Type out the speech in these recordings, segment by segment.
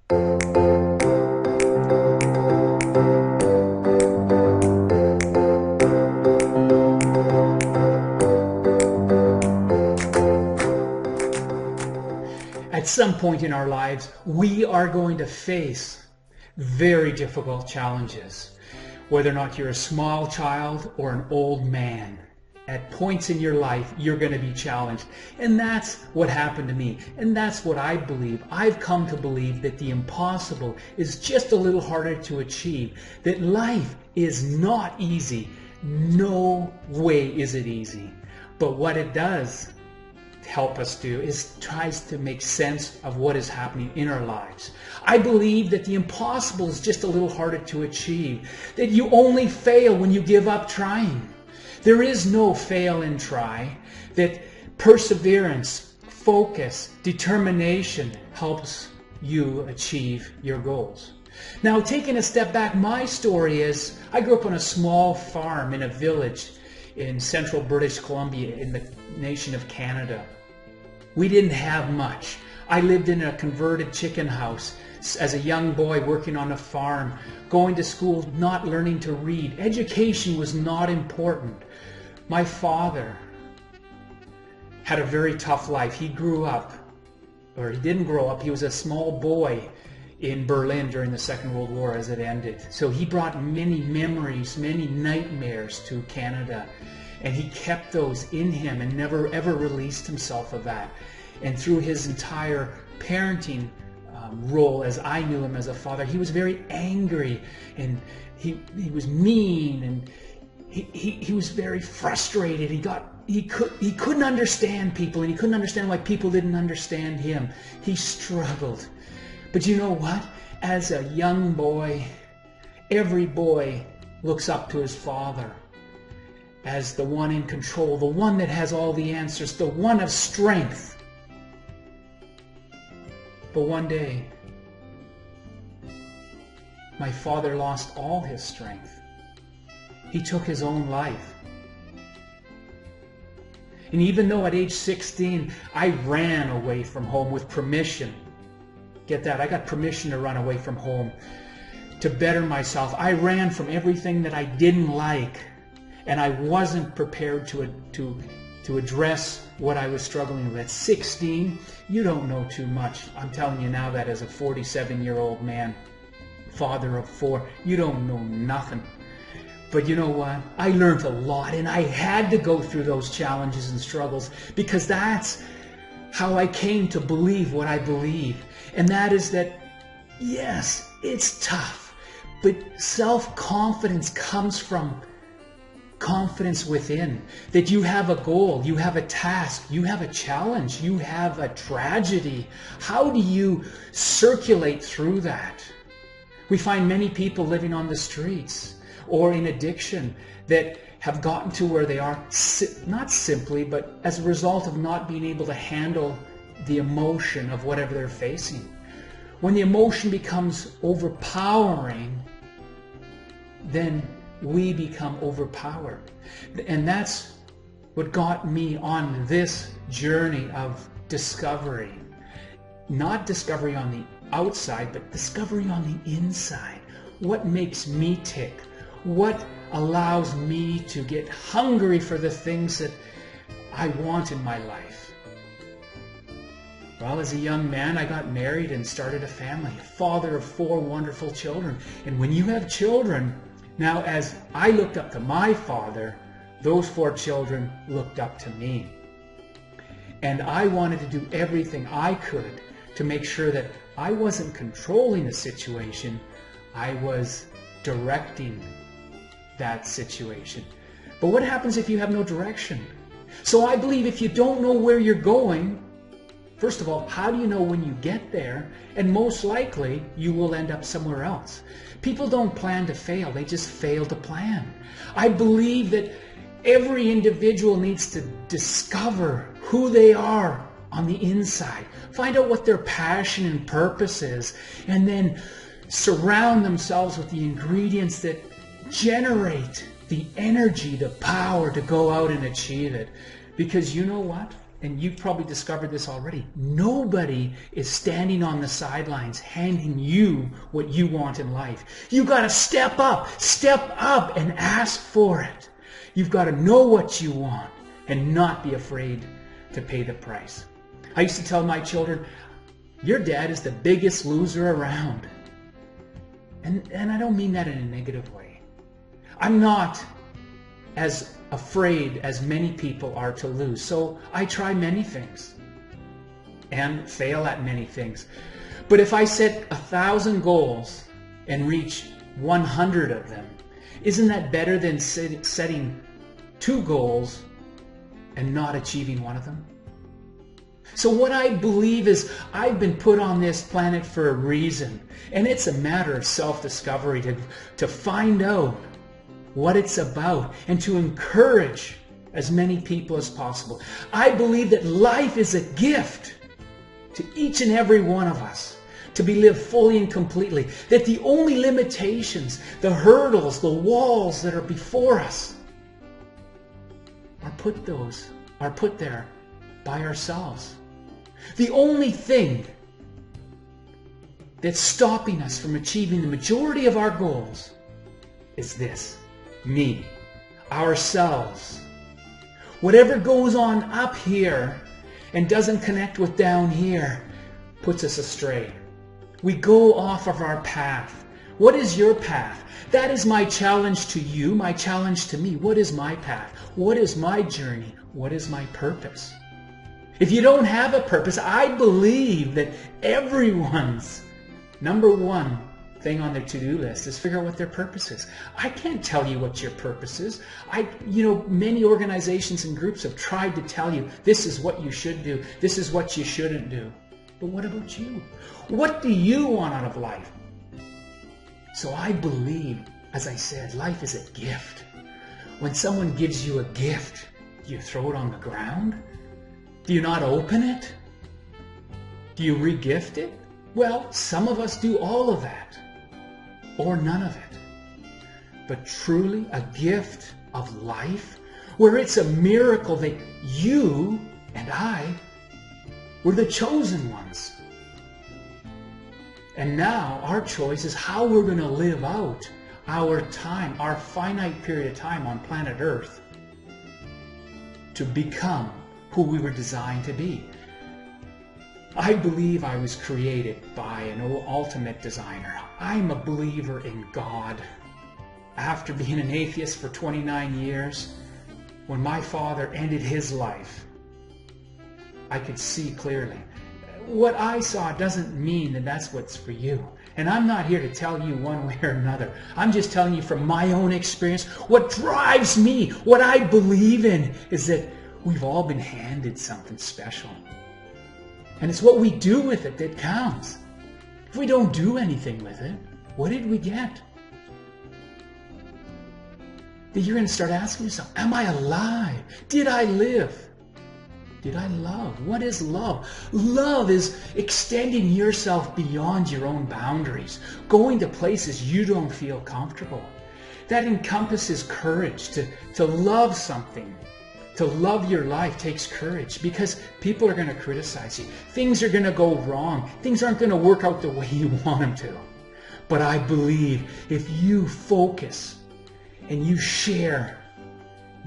At some point in our lives, we are going to face very difficult challenges. Whether or not you're a small child or an old man, at points in your life, you're going to be challenged. And that's what happened to me. And that's what I believe. I've come to believe that the impossible is just a little harder to achieve. That life is not easy. No way is it easy. But what it does help us do is tries to make sense of what is happening in our lives. I believe that the impossible is just a little harder to achieve, that you only fail when you give up trying. There is no fail and try, that perseverance, focus, determination helps you achieve your goals. Now, taking a step back, my story is I grew up on a small farm in a village in central British Columbia in the nation of Canada. We didn't have much. I lived in a converted chicken house as a young boy working on a farm, going to school, not learning to read. Education was not important. My father had a very tough life. He grew up, or he didn't grow up, he was a small boy in Berlin during the Second World War as it ended. So he brought many memories, many nightmares to Canada. And he kept those in him and never ever released himself of that. And through his entire parenting role, as I knew him as a father, he was very angry, and he was mean, and he was very frustrated. He couldn't understand people, and he couldn't understand why people didn't understand him. He struggled. But you know what? As a young boy, every boy looks up to his father as the one in control, the one that has all the answers, the one of strength. But one day, my father lost all his strength. He took his own life. And even though at age 16, I ran away from home with permission. Get that? I got permission to run away from home to better myself. I ran from everything that I didn't like. And I wasn't prepared to address what I was struggling with. At 16, you don't know too much. I'm telling you now that as a 47-year-old man, father of 4, you don't know nothing. But you know what? I learned a lot, and I had to go through those challenges and struggles, because that's how I came to believe what I believe. And that is that, yes, it's tough, but self-confidence comes from confidence within, that you have a goal, you have a task, you have a challenge, you have a tragedy. How do you circulate through that? We find many people living on the streets or in addiction that have gotten to where they are, not simply, but as a result of not being able to handle the emotion of whatever they're facing. When the emotion becomes overpowering, then we become overpowered. And that's what got me on this journey of discovery. Not discovery on the outside, but discovery on the inside. What makes me tick? What allows me to get hungry for the things that I want in my life? Well, as a young man, I got married and started a family, a father of 4 wonderful children. And when you have children, now, as I looked up to my father, those 4 children looked up to me. And I wanted to do everything I could to make sure that I wasn't controlling the situation, I was directing that situation. But what happens if you have no direction? So I believe if you don't know where you're going, first of all, how do you know when you get there? And most likely, you will end up somewhere else. People don't plan to fail, they just fail to plan. I believe that every individual needs to discover who they are on the inside, find out what their passion and purpose is, and then surround themselves with the ingredients that generate the energy, the power to go out and achieve it. Because you know what? and you've probably discovered this already, nobody is standing on the sidelines handing you what you want in life. You got to step up and ask for it. You've got to know what you want and not be afraid to pay the price. I used to tell my children, your dad is the biggest loser around. And I don't mean that in a negative way. I'm not as afraid as many people are to lose. So I try many things and fail at many things. But if I set 1,000 goals and reach 100 of them, isn't that better than setting 2 goals and not achieving one of them? So what I believe is I've been put on this planet for a reason. And it's a matter of self-discovery to find out what it's about and to encourage as many people as possible. I believe that life is a gift to each and every one of us to be lived fully and completely. That the only limitations, the hurdles, the walls that are before us are put there by ourselves. The only thing that's stopping us from achieving the majority of our goals is this: me, ourselves. Whatever goes on up here and doesn't connect with down here puts us astray. We go off of our path. What is your path? That is my challenge to you, my challenge to me. What is my path? What is my journey? What is my purpose? If you don't have a purpose, I believe that everyone's number one thing on their to-do list is figure out what their purpose is. I can't tell you what your purpose is. Many organizations and groups have tried to tell you this is what you should do, this is what you shouldn't do. But what about you? What do you want out of life? So I believe, as I said, life is a gift. When someone gives you a gift, do you throw it on the ground? Do you not open it? Do you re-gift it? Well, some of us do all of that, or none of it. But truly a gift of life, where it's a miracle that you and I were the chosen ones. And now our choice is how we're going to live out our time, our finite period of time on planet Earth, to become who we were designed to be. I believe I was created by an ultimate designer. I'm a believer in God. After being an atheist for 29 years, when my father ended his life, I could see clearly. What I saw doesn't mean that that's what's for you. And I'm not here to tell you one way or another. I'm just telling you from my own experience. What drives me, what I believe in, is that we've all been handed something special. And it's what we do with it that counts. If we don't do anything with it, what did we get? Then you're going to start asking yourself, am I alive? Did I live? Did I love? What is love? Love is extending yourself beyond your own boundaries, going to places you don't feel comfortable. That encompasses courage. To love something, to love your life takes courage, because people are going to criticize you. Things are going to go wrong. Things aren't going to work out the way you want them to. But I believe if you focus and you share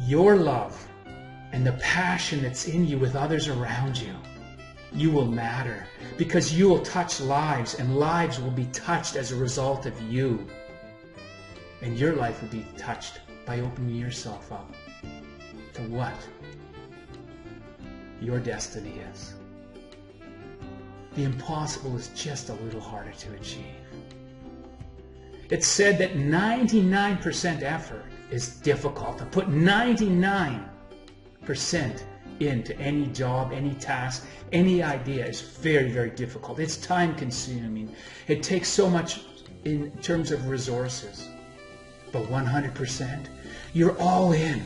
your love and the passion that's in you with others around you, you will matter, because you will touch lives, and lives will be touched as a result of you. And your life will be touched by opening yourself up to what your destiny is. The impossible is just a little harder to achieve. It's said that 99% effort is difficult. To put 99% into any job, any task, any idea is very, very difficult. It's time consuming. It takes so much in terms of resources. But 100%, you're all in.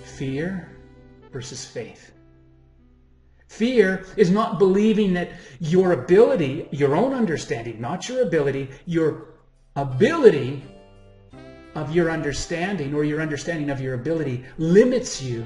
Fear versus faith. Fear is not believing that your ability, your own understanding, not your ability, your ability of your understanding, or your understanding of your ability, limits you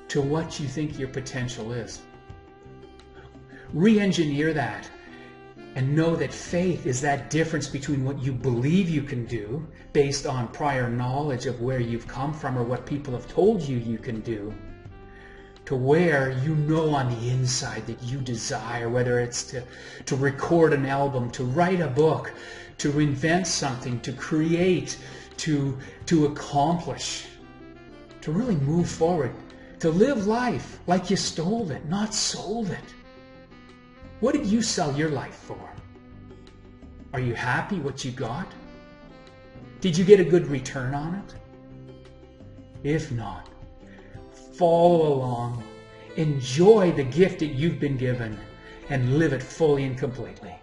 to what you think your potential is. Re-engineer that and know that faith is that difference between what you believe you can do based on prior knowledge of where you've come from or what people have told you you can do, to where you know on the inside that you desire, whether it's to record an album, to write a book, to invent something, to create, to accomplish, to really move forward, to live life like you stole it, not sold it. What did you sell your life for? Are you happy what you got? Did you get a good return on it? If not, follow along, enjoy the gift that you've been given, and live it fully and completely.